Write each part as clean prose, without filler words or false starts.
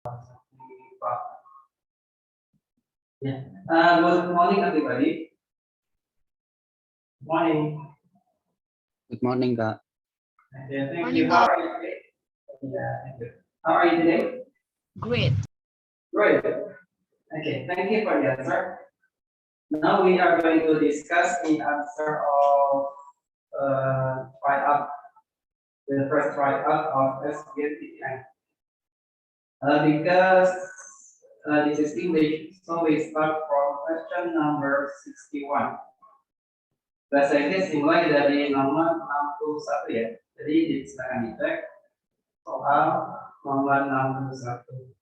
Yeah. Good morning, everybody. Morning. Good morning, Kak. Okay, thank Morning, you. How are you today? Yeah, thank you. How are you today? Great. Great. Okay, thank you for the answer. Now we are going to discuss the answer of write-up, the first write-up of SBMPTN. Because this is English, so we start from question number 61. Bahasa Inggris dimulai dari nomor 61 ya. Jadi silakan dicek soal nomor 61.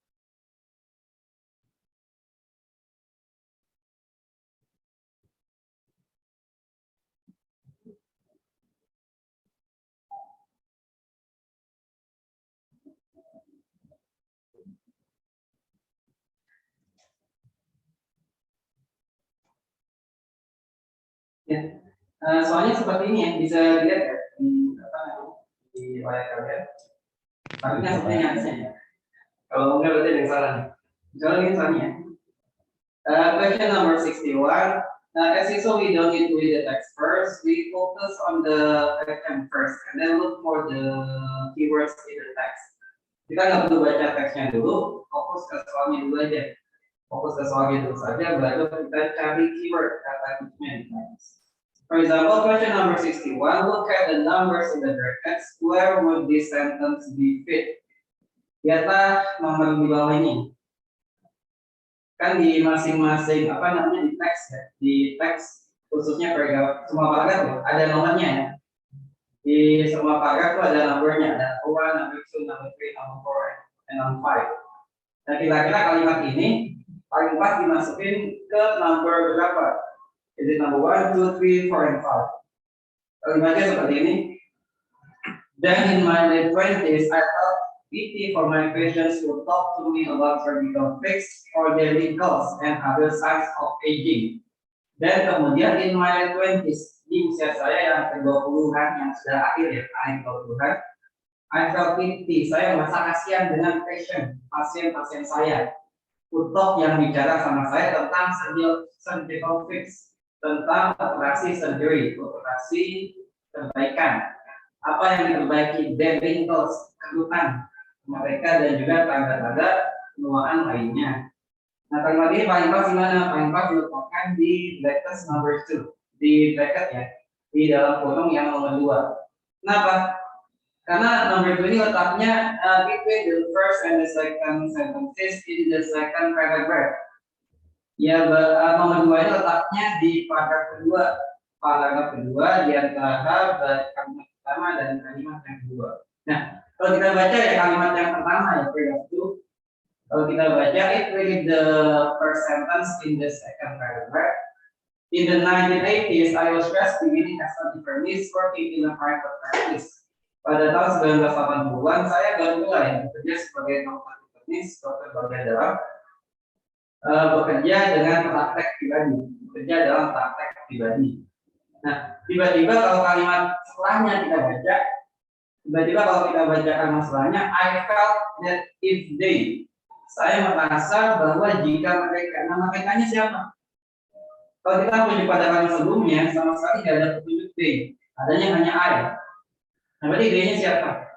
Ya, soalnya seperti ini ya, bisa dilihat ya di apa namanya di layar kalian. Tapi kan seperti ini harusnya ya. Kalau enggak berarti ada yang salah nih. Misalnya ini soalnya ya. Question number 61. As usual, we don't need to read the text first. We focus on the question first, and then look for the keywords in the text. Kita nggak perlu baca teksnya dulu, fokus ke soalnya dulu aja. Fokus ke soalnya dulu saja, baru kita cari keyword kata kuncinya di teks. For example, question number 61, look at the numbers in the brackets. Where would this sentence be fit? Lihatlah nomor di bawah ini. Kan di masing-masing apa namanya di teks ya, di teks khususnya paragraf semua paragraf ya, ada nomornya ya. Di semua paragraf itu ada nomornya, ada number 1, number 2, number 3, number 4, and number 5. Nah kira-kira kalimat ini paling pas dimasukin ke number berapa? Is it number 1, 2, 3, 4, and 5? Kalimatnya seperti ini. Then in my late 20s, I thought pity for my patients who talk to me about surgical fix or their wrinkles and other signs of aging. Dan kemudian in my late 20s, di usia saya yang ke-20-an yang sudah akhir ya, akhir 20-an, I felt pity, saya merasa kasihan dengan pasien-pasien saya. Utok yang bicara sama saya tentang surgical fix, tentang operasi surgery, operasi perbaikan. Apa yang diperbaiki, their wrinkles, kerutan mereka dan juga tanda-tanda penuaan lainnya. Nah kalimat ini paling pas gimana? Paling pas diletakkan di bracket number 2, di bracket ya, di dalam kurung yang nomor 2. Kenapa? Karena number 2 ini letaknya between the first and the second sentences in the second paragraph. Ya, nomor 2 ini letaknya di paragraf kedua di antara kalimat pertama dan kalimat yang kedua. Nah, kalau kita baca ya kalimat yang pertama ya paragraf 2. Kalau kita baca it really the first sentence in the second paragraph. In the 1980s, I was just beginning as a internist working in a private practice. Pada tahun 1980-an, saya baru mulai bekerja sebagai dokter internis, dokter bagian dalam, bekerja dalam praktek pribadi. Nah, tiba-tiba kalau kalimat setelahnya kita baca, kalau kita baca kalimat setelahnya, I felt that if they, saya merasa bahwa jika mereka, nama mereka-nya siapa? Kalau kita merujuk pada kalimat sebelumnya, sama sekali tidak ada petunjuk they, adanya hanya I. Nah, berarti they-nya siapa?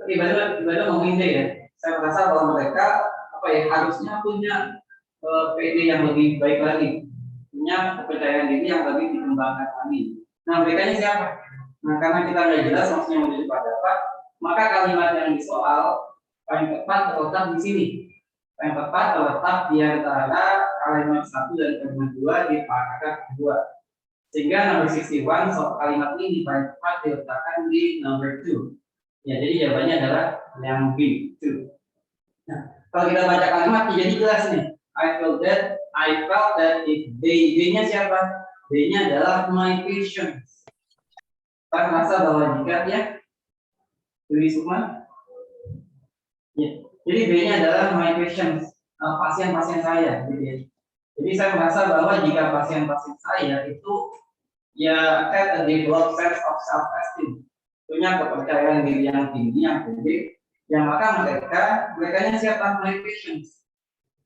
Tiba-tiba ngomongin they ya. Saya merasa bahwa mereka harusnya punya PD yang lebih baik lagi, punya kepercayaan diri yang lebih dikembangkan lagi. Nah, mereka-nya siapa? Nah, karena kita nggak jelas maksudnya menuju pada apa, maka kalimat yang di soal paling tepat terletak di sini. Paling tepat terletak di antara kalimat 1 dan kalimat 2 di paragraf kedua. Sehingga nomor 61 soal kalimat ini paling tepat diletakkan di number 2. Ya, jadi jawabannya adalah yang B, 2. Nah, kalau kita baca kalimat jadi jelas nih. I felt that if they-nya siapa? They-nya adalah my patients. Kita merasa bahwa jika ya Dewi Sukma ya, jadi B-nya adalah my patients, pasien-pasien saya gitu ya. Jadi saya merasa bahwa jika pasien-pasien saya itu ya had a developed sense of self-esteem, punya kepercayaan diri yang tinggi, yang tinggi, Ya maka mereka siap mulai patients.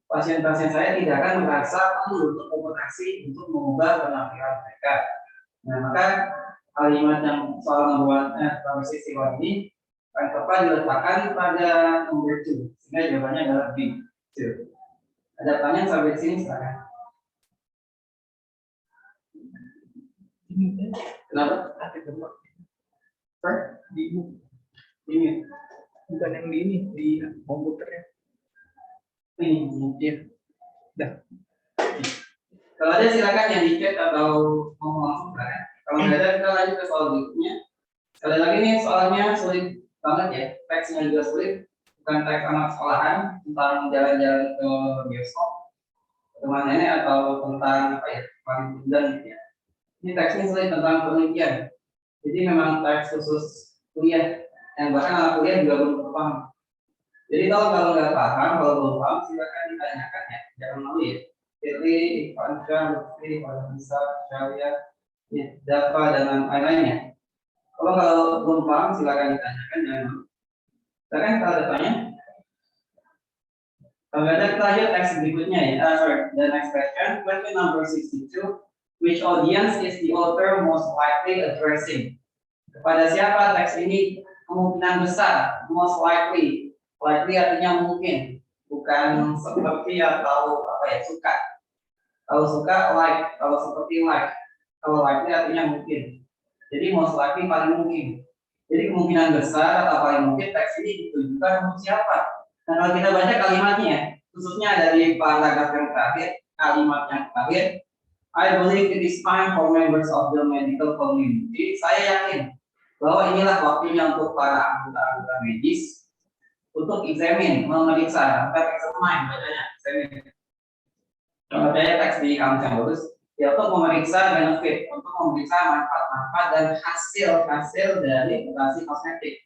Pasien-pasien saya tidak akan merasa perlu untuk operasi untuk mengubah penampilan mereka. Nah, maka kalimat yang soal nomor sisi ini akan tepat diletakkan pada nomor 2, sehingga jawabannya adalah B. 2. Ada pertanyaan sampai sini silakan. Kenapa? Ini bukan yang di ini di komputernya. Ini. Dah. Kalau ada silakan yang di chat atau ngomong langsung kan. Kalau nggak ada kita lanjut ke soal berikutnya. Sekali lagi nih soalnya sulit banget ya, teksnya juga sulit. Bukan teks anak sekolahan tentang jalan-jalan ke bioskop, teman nenek atau tentang apa ya, dan gitu ya. Ini teksnya sulit tentang penelitian. Jadi memang teks khusus kuliah, yang bahkan anak kuliah juga belum paham. Jadi kalau nggak paham, kalau belum paham silakan ditanyakan ya, jangan malu ya. Pilih Ivansyah, Lutfi, Bisa, Syariah, Dafa dan lain-lainnya. Kalau belum paham silakan ditanyakan, jangan malu. Silakan kalau ada tanya. Kalau ada kita lihat teks berikutnya ya. The next question number 62. Which audience is the author most likely addressing? Kepada siapa teks ini kemungkinan besar, most likely. Likely artinya mungkin, bukan seperti atau apa ya, suka. Kalau suka like, kalau seperti like. Kalau likely artinya mungkin. Jadi most likely paling mungkin. Jadi kemungkinan besar atau paling mungkin teks ini ditujukan untuk siapa? Nah, kalau kita baca kalimatnya, khususnya dari paragraf yang terakhir, kalimat yang terakhir, I believe it is time for members of the medical community. Saya yakin bahwa inilah waktunya untuk para anggota medis untuk examine, memeriksa, examine bacanya, examine. Kalau saya teks di kamus yang bagus, ya untuk memeriksa benefit, untuk memeriksa manfaat-manfaat dan hasil dari operasi kosmetik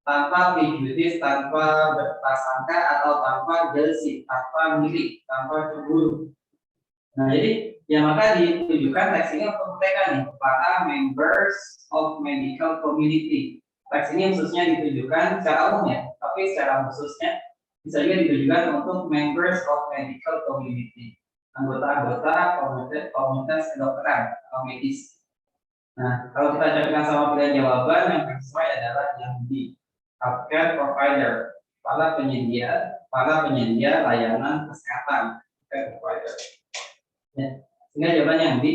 tanpa prejudice, tanpa berprasangka atau tanpa jealousy, tanpa milik, tanpa cemburu. Nah, jadi ya maka ditujukan teks ini untuk mereka nih, para members of medical community. Teks ini khususnya ditujukan secara umum ya, tapi secara khususnya bisa juga ditujukan untuk members of medical community, anggota-anggota komunitas kedokteran atau medis. Nah, kalau kita cocokkan sama pilihan jawaban yang sesuai adalah yang B, healthcare provider, para penyedia layanan kesehatan, healthcare provider. Ya, sehingga jawabannya yang B.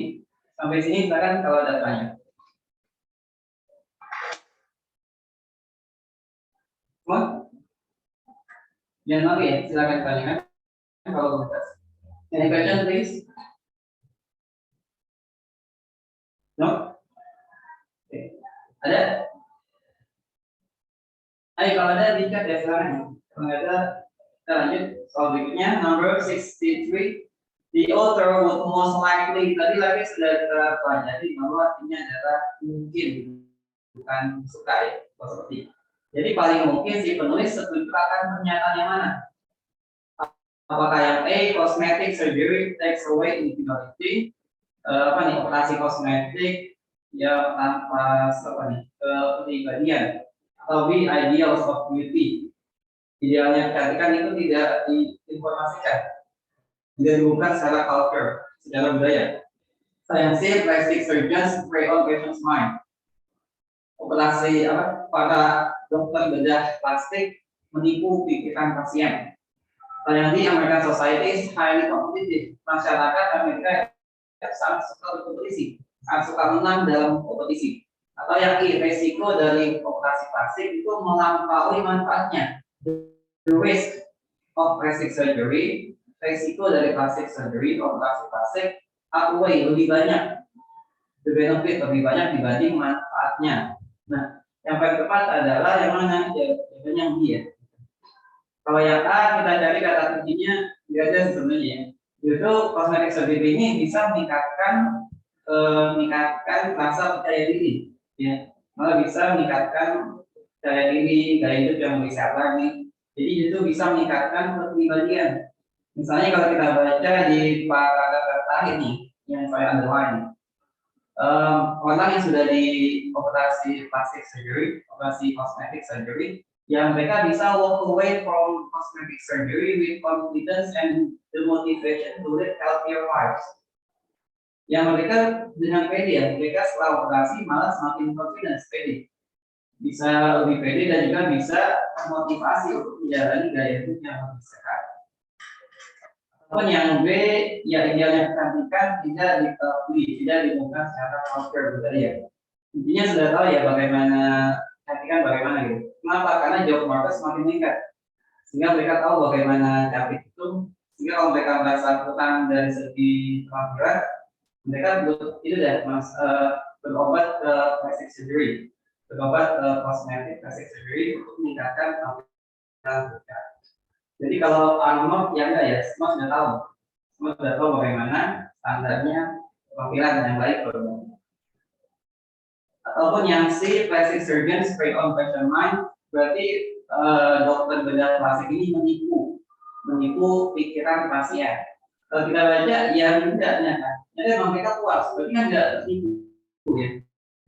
Sampai sini silakan kalau ada tanya. Jangan malu ya, silakan tanyakan kalau berkas. Any question please? No? Okay. Ada? Ayo kalau ada di chat ya silakan. Kalau nggak ada, kita lanjut soal berikutnya, number 63. The author would most likely, tadi lagi sudah kita pelajari bahwa artinya adalah mungkin, bukan suka ya, seperti. Jadi paling mungkin si penulis setuju akan pernyataan yang mana? Apakah yang A, cosmetic surgery takes away individuality, operasi kosmetik ya tanpa kepribadian, atau B, ideals of beauty, idealnya kecantikan itu tidak diinformasikan, tidak dibuka secara culture, secara budaya. Yang C, plastic surgeons prey on patients' mind, operasi para dokter bedah plastik menipu pikiran pasien. Yang di American Society is highly competitive. Masyarakat Amerika sangat suka berkompetisi, sangat suka menang dalam kompetisi. Atau yang I, resiko dari operasi plastik itu melampaui manfaatnya. The risk of plastic surgery, resiko dari plastic surgery, operasi plastik outweigh lebih banyak. The benefit lebih banyak dibanding manfaatnya. Nah, yang paling tepat adalah yang mana? Jawabannya yang B ya. Kalau yang A kita cari kata kuncinya nggak ada sebenarnya. Justru cosmetic surgery ini bisa meningkatkan rasa percaya diri, ya. Malah bisa meningkatkan percaya diri, gaya hidup yang lebih sehat lagi. Jadi itu bisa meningkatkan kepribadian. Misalnya kalau kita baca di paragraf terakhir nih yang saya underline. Orang yang sudah di operasi plastic surgery, operasi cosmetic surgery, yang mereka bisa walk away from cosmetic surgery with confidence and the motivation to live healthier lives. Yang mereka dengan pede ya, mereka setelah operasi malah semakin confidence, pede, bisa lebih pede dan juga bisa termotivasi untuk menjalani gaya hidup yang lebih sehat. Ataupun yang B, ya idealnya kecantikan tidak diketahui, tidak ditemukan secara culture tadi ya. Intinya sudah tahu ya bagaimana kecantikan bagaimana gitu. Kenapa? Karena job market semakin meningkat, sehingga mereka tahu bagaimana cantik itu. Sehingga kalau mereka merasa kurang dari segi penampilan, mereka itu deh mas berobat ke plastic surgery, berobat ke cosmetic plastic surgery untuk meningkatkan penampilan mereka. Jadi kalau Arnold ya enggak ya, semua sudah tahu bagaimana standarnya penampilan yang baik kalau. Ataupun yang C, plastic surgeon spray on fashion line, berarti dokter bedah plastik ini menipu pikiran pasien. Kalau kita baca ya tidaknya kan, jadi memang mereka puas, berarti kan tidak tertipu ya.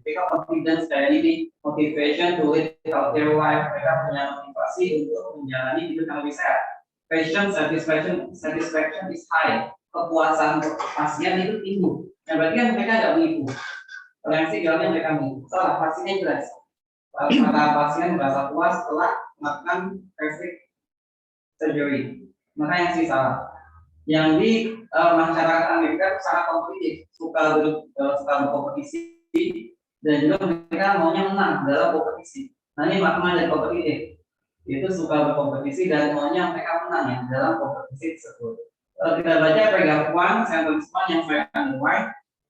Mereka confidence kayak ini, motivation to live healthier life, mereka punya motivasi untuk menjalani hidup yang lebih sehat. Patient satisfaction is high, kepuasan pasien itu tinggi. Nah, berarti kan mereka tidak menipu. Kalau yang sih jawabnya mereka menipu. Salah, vaksinnya jelas. Para pasien merasa puas setelah melakukan plastic surgery. Maka yang sih salah. Yang di masyarakat Amerika sangat kompetitif, suka berkompetisi dan juga mereka maunya menang dalam kompetisi. Nah ini makna dari kompetitif, itu suka berkompetisi dan maunya mereka menang ya dalam kompetisi tersebut. Kalau kita baca paragraph 1, sentence 1 yang saya underline,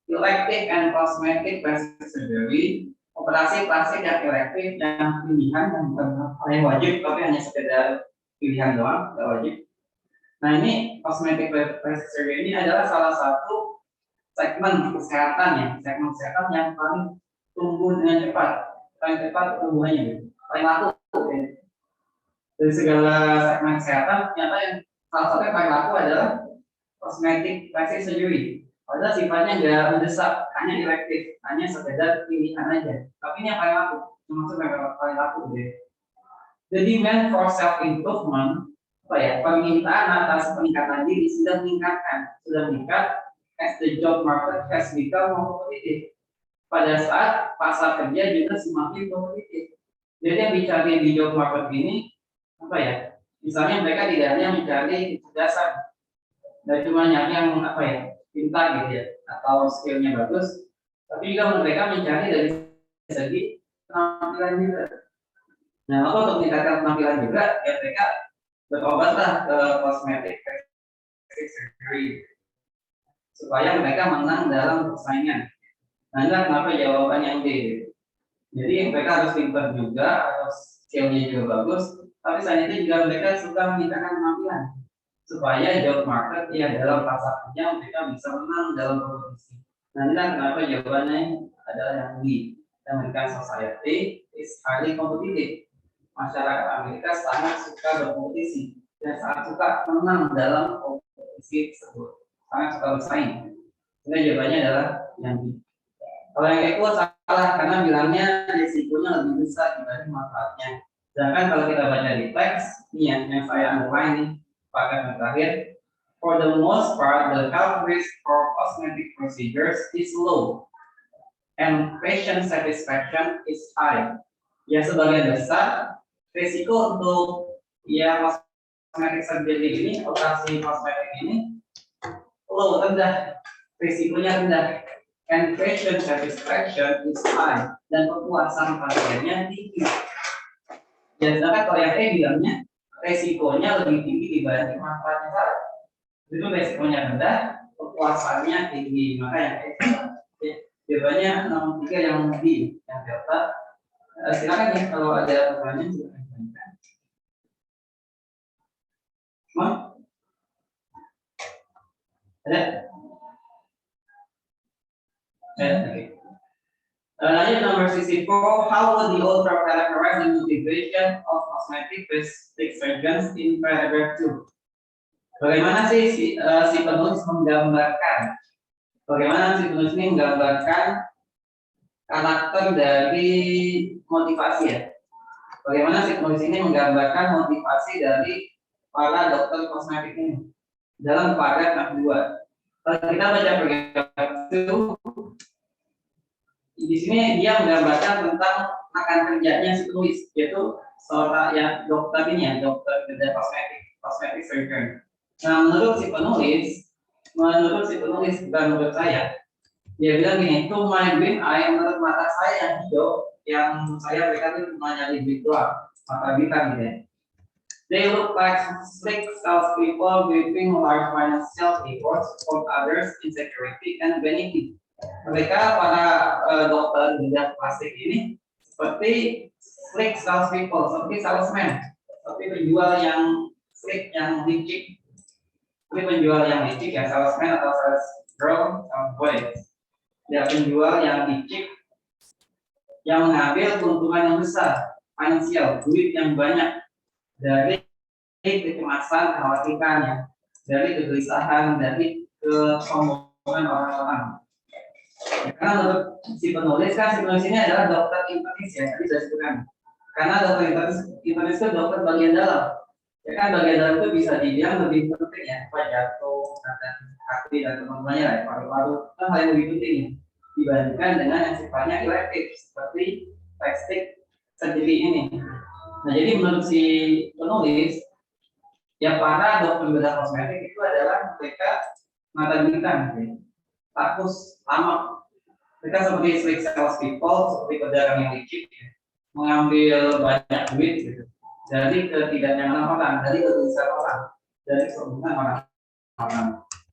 elective and cosmetic plastic surgery, operasi plastik yang elektif yang pilihan yang bukan yang wajib tapi hanya sekedar pilihan doang, tidak wajib. Nah ini cosmetic plastic surgery ini adalah salah satu segmen kesehatan ya, segmen kesehatan yang paling tumbuh dengan cepat, paling cepat pertumbuhannya, paling laku. Ya. Dari segala segmen kesehatan, ternyata yang salah satu yang paling laku adalah cosmetic plastic surgery. Padahal sifatnya nggak mendesak, hanya elektif, hanya sekedar pilihan aja. Tapi ini yang paling laku, termasuk yang paling laku deh. The demand for self improvement, permintaan atas peningkatan diri sudah meningkat as the job market has become more competitive. Pada saat pasar kerja juga semakin kompetitif. Jadi yang dicari di job market ini misalnya mereka tidak hanya mencari kecerdasan, dan cuma nyari yang pintar gitu ya, atau skillnya bagus, tapi juga mereka mencari dari segi penampilan juga. Nah, untuk meningkatkan penampilan juga, ya mereka berobatlah ke cosmetic surgery supaya mereka menang dalam persaingan. Nah, inilah kenapa jawaban yang D. Jadi mereka harus pintar juga, atau skillnya juga bagus, tapi selain itu juga mereka suka meningkatkan penampilan supaya job market ya dalam pasar kerja mereka bisa menang dalam kompetisi. Nah, inilah kenapa jawabannya adalah yang D. American society is highly competitive. Masyarakat Amerika sangat suka berkompetisi dan sangat suka menang dalam kompetisi tersebut, sangat suka bersaing. Jadi jawabannya adalah yang B. Kalau yang Eko salah karena bilangnya risikonya lebih besar dibanding manfaatnya. Sedangkan kalau kita baca di teks, ini yang saya underline nih, paragraf yang terakhir, for the most part, the health risk for cosmetic procedures is low, and patient satisfaction is high. Ya sebagian besar risiko untuk cosmetic surgery ini, operasi kosmetik ini low, rendah, risikonya rendah, and patient satisfaction is high, dan kepuasan pasiennya tinggi. Ya, sedangkan kalau yang E bilangnya risikonya lebih tinggi dibanding manfaatnya. Itu risikonya rendah, kepuasannya tinggi, maka yang E jawabannya 63 yang D, yang delta. Silakan ya kalau ada pertanyaan silakan. Ada? Okay. Lanjut nomor 64, how would the author characterize the motivation of cosmetic plastic surgeons in paragraph 2? Bagaimana sih si penulis menggambarkan? Bagaimana si penulis ini menggambarkan karakter dari motivasi ya? Bagaimana si penulis ini menggambarkan motivasi dari para dokter kosmetik ini dalam paragraf 2. Kalau kita baca paragraf itu, di sini dia menggambarkan tentang akan kerjanya si penulis, yaitu seorang yang dokter ini ya, dokter bedah kosmetik surgeon. Nah, menurut si penulis bukan menurut saya, dia bilang gini, to my green eye, menurut mata saya yang hijau, yang saya berikan itu cuma bibit doang, mata bintang gitu ya. They look like slick salespeople giving large financial rewards for others insecurity and benefit. Mereka para dokter bedah plastik ini seperti slick salespeople, seperti salesman, seperti penjual yang slick, yang licik. Seperti penjual yang licik ya, salesman atau sales girl, sales boy. Dia penjual yang licik, yang mengambil keuntungan yang besar, finansial, duit yang banyak dari kecemasan, kekhawatiran ya, dari kegelisahan, dari kesombongan orang-orang. Ya, karena menurut si penulis ini adalah dokter internis ya, tadi saya sebutkan. Karena dokter internis itu dokter bagian dalam. Ya kan bagian dalam itu bisa dibilang lebih penting ya, jantung, dan hati dan teman-temannya lah, paru-paru itu hal yang lebih penting ya, dibandingkan dengan yang sifatnya elektif seperti plastik surgery ini. Nah, jadi menurut si penulis, ya para dokter bedah kosmetik itu adalah mereka mata bintang, ya. Takus lama. Mereka seperti slick sales people, seperti pedagang yang licik, ya. Mengambil banyak duit gitu. Dari ketidaknyamanan orang, dari kegelisahan orang, dari kesombongan orang.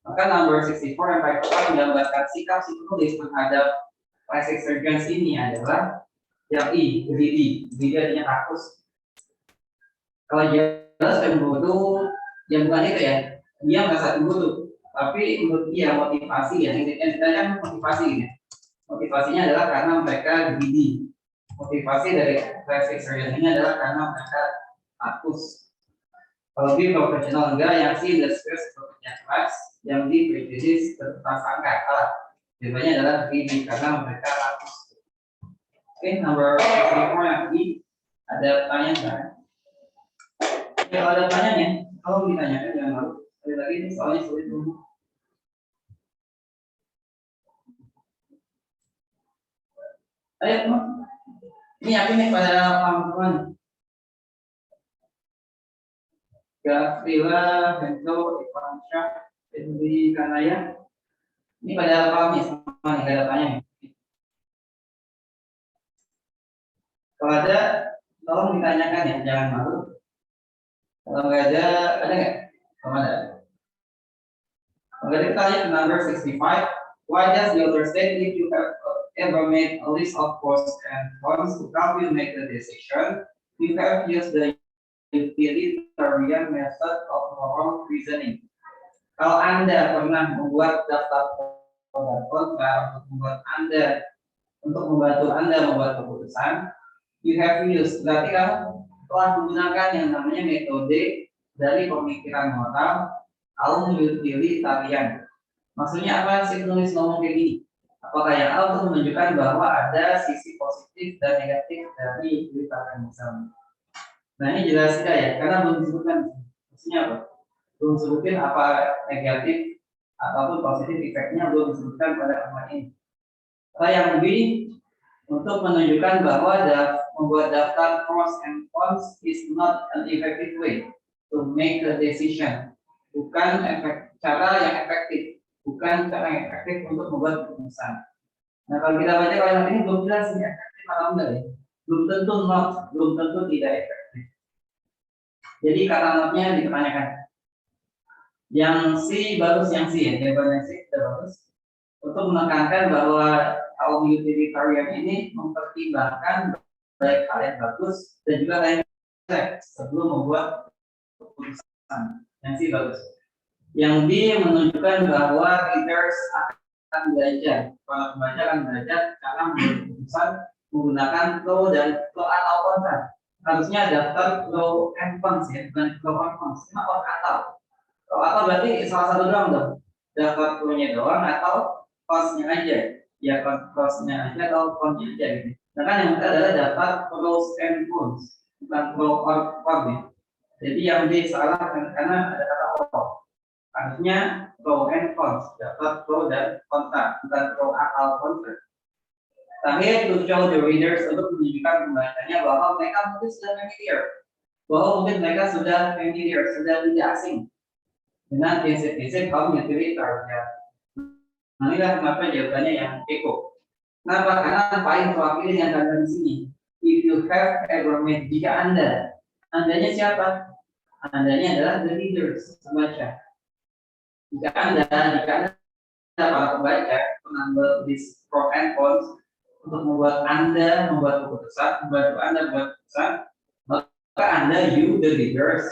Maka number 64 yang baik menggambarkan sikap si penulis terhadap plastic surgeons ini adalah yang greedy artinya takus. Kalau jelas cemburu, yang bukan itu ya, dia merasa cemburu, tapi menurut dia motivasi ya, yang kan motivasi ya. Motivasinya adalah karena mereka greedy. Motivasi dari plastic surgeon ini adalah karena mereka takus. Kalau di profesional enggak, yang si industries bekerja keras, yang di prejudice berprasangka kalah. Jawabannya adalah greedy karena mereka takus. Oke, number 64 yang ini ada pertanyaan kan? Ya, kalau ada pertanyaannya, kalau ditanyakan jangan malu. Sekali lagi ini soalnya sulit dulu. Ayo teman, ini yakin nih pada teman-teman. Gavrila, Henzo, Ivansyah, Edwi, Kanaya. Ini pada paham nih semua nih, ada tanya nih. Kalau ada, tolong ditanyakan ya, jangan malu. Kalau nggak ada nggak? Kalau ada. Kalau kita tanya ke number 65, why does the author state if you have ever made a list of pros and cons to help you make the decision, you have used the utilitarian method of moral reasoning. Kalau Anda pernah membuat daftar pro dan kontra untuk membantu Anda membuat keputusan, you have used, berarti kamu telah menggunakan yang namanya metode dari pemikiran moral kaum utilitarian. Maksudnya apa sih penulis ngomong kayak gini? Apakah yang A untuk menunjukkan bahwa ada sisi positif dan negatif dari utilitarian misalnya? Nah ini jelas tidak ya, karena belum disebutkan. Maksudnya apa? Belum sebutin apa negatif ataupun positif efeknya, belum disebutkan pada halaman ini. Atau yang lebih untuk menunjukkan bahwa membuat daftar pros and cons is not an effective way to make a decision. Bukan cara yang efektif, bukan cara yang efektif untuk membuat keputusan. Nah kalau kita baca kalimat ini belum jelas nih efektif atau enggak ya. Belum tentu tidak efektif. Jadi kata notnya dipertanyakan. Yang C bagus, yang C ya, jawabannya C sudah bagus. Untuk menekankan bahwa kaum utilitarian ini mempertimbangkan baik hal yang bagus dan juga hal yang jelek sebelum membuat keputusan. Yang C bagus. Yang D menunjukkan bahwa readers akan belajar, para pembaca akan belajar cara membuat keputusan menggunakan pro atau kontra. Harusnya daftar pro and cons ya, bukan pro and cons, cuma or atau. Pro atau berarti salah satu doang dong. Daftar pro-nya doang atau cons-nya aja. Ya cons-nya aja atau cons-nya aja gitu. Nah kan yang kita adalah daftar pros and cons. bukan pro or con ya. Jadi yang B salah karena ada kata or. Harusnya pro and cons, dapat pro dan kontra, bukan pro atau kontra. Terakhir, to show the readers untuk menunjukkan pembacanya bahwa mereka mungkin sudah familiar, bahwa mungkin mereka sudah familiar, sudah tidak asing dengan prinsip-prinsip kaum utilitarian. Nah, inilah kenapa jawabannya yang Eko. Kenapa? Karena paling terwakili yang ada di sini. If you have ever met, jika andanya siapa? Andanya adalah the readers, pembaca. Jika anda para pembaca mengambil this pro and cons untuk membuat anda membuat keputusan, membantu anda membuat keputusan, maka anda you the readers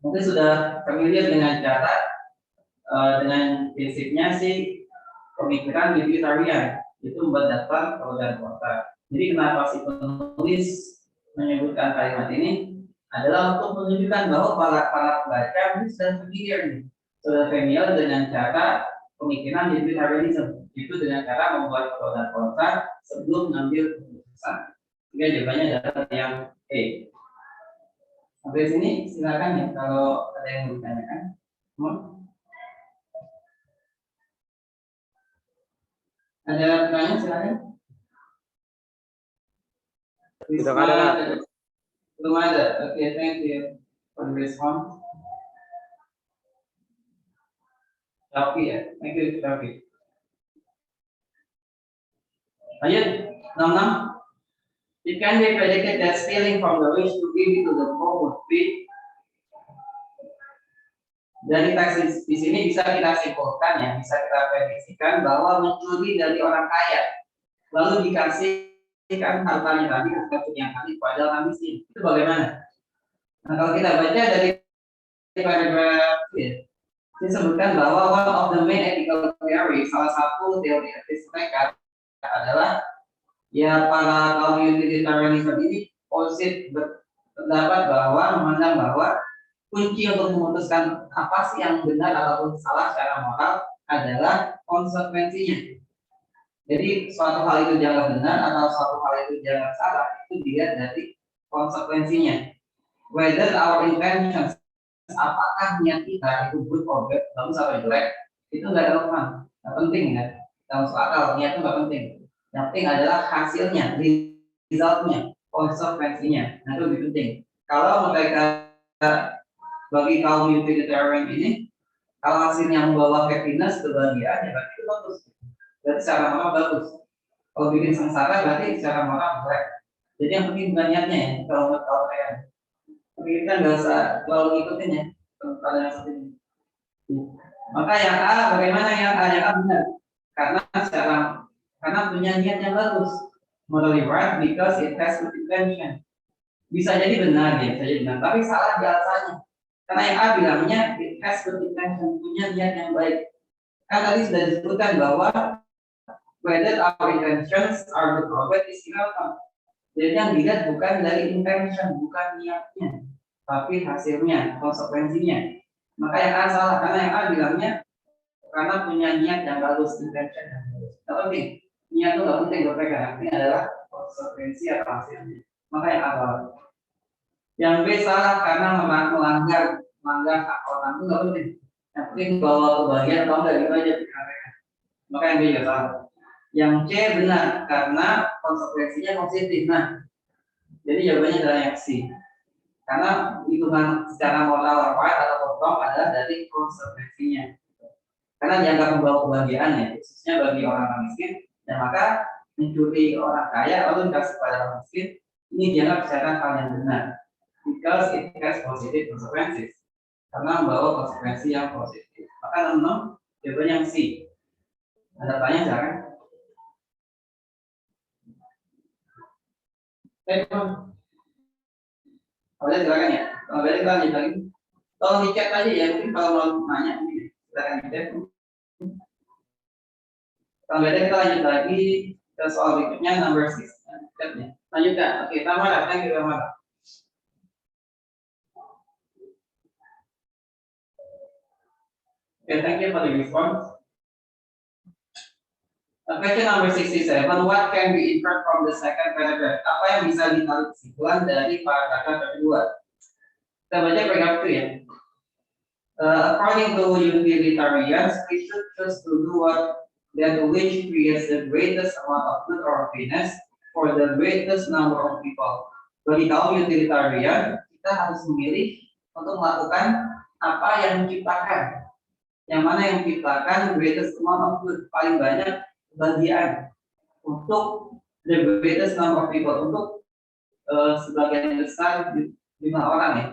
mungkin sudah familiar dengan cara dengan prinsipnya si pemikiran utilitarian, itu membuat daftar pro dan kontra. Jadi kenapa si penulis menyebutkan kalimat ini adalah untuk menunjukkan bahwa para pembaca ini sudah familiar nih, sudah familiar dengan cara pemikiran utilitarianism, itu dengan cara membuat pro dan kontra sebelum mengambil keputusan. Sehingga jawabannya adalah yang E. Sampai sini silakan ya kalau ada yang mau ditanyakan. Ada pertanyaan silakan. Tidak ada, Kak. Belum ada. Oke, thank you for the response. Shopee ya, thank you Shopee. Lanjut, 66. It can be predicted that stealing from the rich to give it to the poor would be. Dari teks di sini bisa kita simpulkan ya, bisa kita prediksikan bahwa mencuri dari orang kaya lalu dikasihkan hartanya tadi atau punya tadi pada orang miskin, itu bagaimana? Nah, kalau kita baca dari paragraf ya, disebutkan bahwa one of the main ethical theory, salah satu teori etis mereka adalah ya para kaum utilitarianism ini positif berpendapat bahwa memandang bahwa kunci untuk memutuskan apa sih yang benar ataupun salah secara moral adalah konsekuensinya. Jadi suatu hal itu dianggap benar atau suatu hal itu dianggap salah itu dilihat dari konsekuensinya. Whether our intentions, apakah niat kita itu good or bad, bagus atau jelek, itu nggak relevan, nggak penting ya. Dalam soal akal niat itu nggak penting. Yang penting adalah hasilnya, resultnya, konsekuensinya. Nah itu lebih penting. Kalau mereka bagi kaum utilitarian ini, kalau hasilnya membawa happiness, kebahagiaan, ya berarti itu bagus. Berarti secara moral bagus. Kalau bikin sengsara, berarti secara moral jelek. Jadi yang penting bukan niatnya ya, kalau menurut saya. Tapi kita nggak usah terlalu ngikutin ya, kalau yang seperti ini. Maka yang A, bagaimana yang A? Yang A benar. Karena punya niat yang bagus. Morally right because it has good intention. Bisa jadi benar ya, bisa jadi benar. Tapi salah di alasannya. Karena yang A bilangnya it has good intention, punya niat yang baik. Kan tadi sudah disebutkan bahwa whether our intentions are good or bad is irrelevant. Jadi yang dilihat bukan dari intention, bukan niatnya, tapi hasilnya, konsekuensinya. Maka yang A salah, karena yang A bilangnya karena punya niat yang bagus, intention yang bagus. Tidak penting, niat itu tidak penting buat mereka. Ini adalah konsekuensi atau hasilnya. Maka yang A salah. Yang B salah karena melanggar hak orang itu nggak penting. Yang penting bawa kebahagiaan atau enggak gitu aja pikiran mereka. Maka yang B juga salah. Yang C benar karena konsekuensinya positif. Nah, jadi jawabannya adalah yang C. Karena hitungan secara moral right atau wrong adalah dari konsekuensinya. Karena dianggap membawa kebahagiaan ya, khususnya bagi orang miskin. Dan maka mencuri orang kaya lalu dikasih pada orang miskin, ini dianggap secara hal yang benar. Because it has positive consequences. Karena membawa konsekuensi yang positif. Maka nomor jawabannya yang C. Ada tanya jangan? Boleh silakan ya. Kalau boleh kita lanjut lagi. Tolong di-chat aja ya. Mungkin kalau mau nanya, silakan di-chat. Kalau boleh kita lanjut lagi ke soal berikutnya, number 6. Lanjutkan. Oke, Tamara. Thank you, Tamara. Okay, thank you for the response. Question number 67. What can be inferred from the second paragraph? Apa yang bisa ditarik kesimpulan dari paragraf kedua? Kita baca paragraf 2 ya. According to utilitarians, we should choose to do what that which creates the greatest amount of good or happiness for the greatest number of people. Bagi kaum utilitarian, kita harus memilih untuk melakukan apa yang menciptakan. Yang mana yang menciptakan greatest amount of good, paling banyak kebahagiaan untuk the greatest number of people, untuk sebagian besar jumlah orang ya.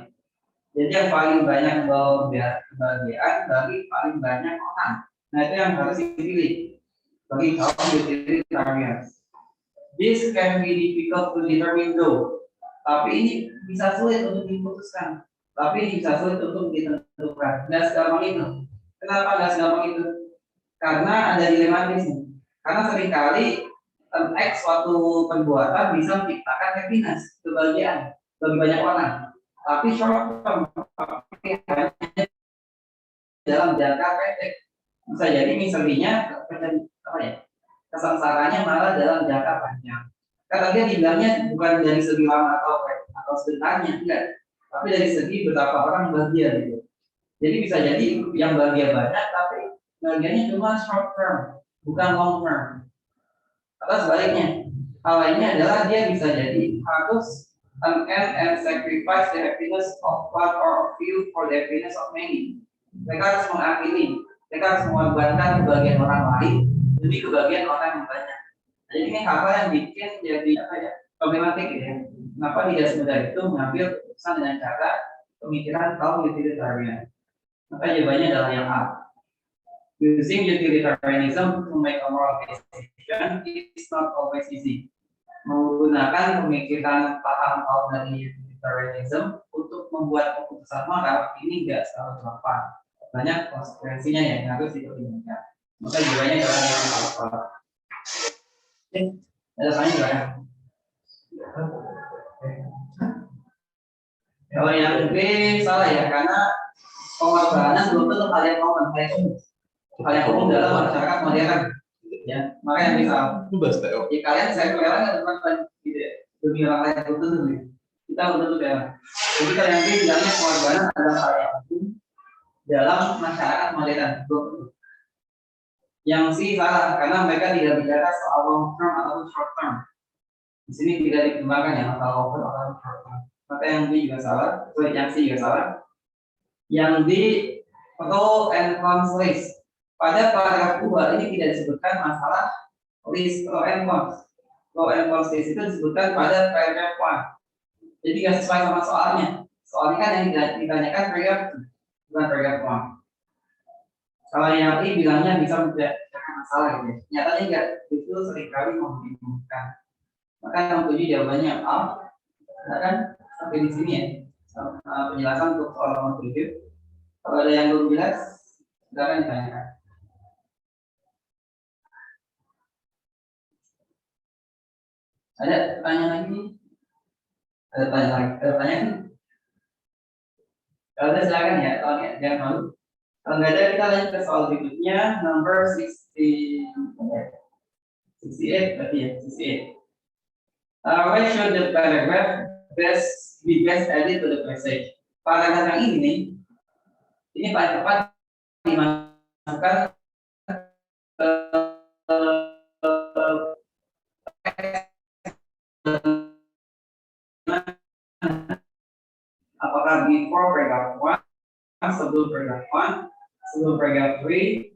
Jadi yang paling banyak membawa kebahagiaan bagi paling banyak orang. Nah itu yang harus dipilih bagi kaum utilitarians. This can be difficult to determine though. Tapi ini bisa sulit untuk diputuskan. Tapi ini bisa sulit untuk ditentukan. Nggak segampang itu. Kenapa nggak segampang itu? Karena ada dilematis nih. Karena seringkali X suatu perbuatan bisa menciptakan happiness, kebahagiaan bagi banyak orang. Tapi short term dalam jangka pendek bisa jadi misalnya kesengsaranya malah dalam jangka panjang. Karena dia dibilangnya bukan dari segi lama atau sebenarnya, enggak, tapi dari segi betapa orang bahagia gitu. Jadi bisa jadi yang bahagia banyak, tapi bahagianya cuma short term, bukan long term. Atau sebaliknya, hal lainnya adalah dia bisa jadi harus end and sacrifice the happiness of one or of few for the happiness of many. Mereka harus mengakhiri, mereka harus mengorbankan kebahagiaan orang lain demi kebahagiaan orang yang banyak. Jadi ini hal-hal yang bikin jadi problematik ya. Kenapa tidak semudah itu mengambil keputusan dengan cara pemikiran kaum utilitarian? Maka jawabannya adalah yang A. Using utilitarianism to make a moral decision is not always easy. Menggunakan pemikiran paham kaum dari utilitarianism untuk membuat keputusan moral ini enggak selalu gampang. Banyak konsekuensinya yang harus dipertimbangkan. Maka jawabannya adalah yang A. Ada tanya nggak ya? Kalau yang B salah ya, karena pengorbanan belum tentu hal yang common, hal yang umum dalam masyarakat modern. Ya, makanya yang bisa. Ya kalian saya kalian kan teman gitu ya, demi orang lain belum tentu. Kita belum tentu ya. Jadi kalau yang B bilangnya pengorbanan adalah hal yang umum dalam masyarakat modern, belum tentu. Yang C salah karena mereka tidak bicara soal long term atau short term. Di sini tidak dikembangkan ya antara long term atau short term. Maka yang B juga salah, yang C juga salah. Yang D pro and cons list. Pada paragraf 2 ini tidak disebutkan masalah list pro and cons. Pro and cons list itu disebutkan pada paragraf 1. Jadi nggak sesuai sama soalnya. Soalnya kan yang ditanyakan paragraf 2, bukan paragraf 1. Kalau yang ini bilangnya bisa menciptakan masalah gitu. Nyatanya enggak, itu seringkali membingungkan. Maka yang 7 jawabannya A. Nah, kan sampai di sini ya penjelasan untuk soal nomor 7. Kalau ada yang belum jelas, silakan ditanyakan. Ada pertanyaan lagi? Ada pertanyaan lagi? Ada pertanyaan? Kalau ada silakan ya, kalau jangan malu. Kalau nggak ada, kita lanjut ke soal berikutnya, number 68 berarti ya, 68. Where should the paragraph be best added to the passage? Paragraf yang ini paling tepat dimasukkan apakah before paragraph 1, sebelum paragraph 1, sebelum paragraph 3,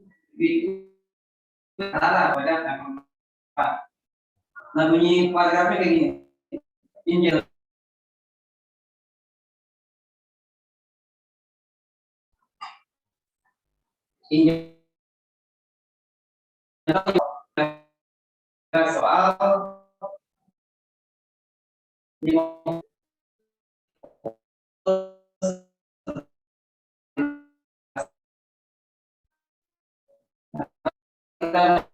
pada paragraf 4. Nah bunyi paragrafnya kayak gini. Injil. Soal kita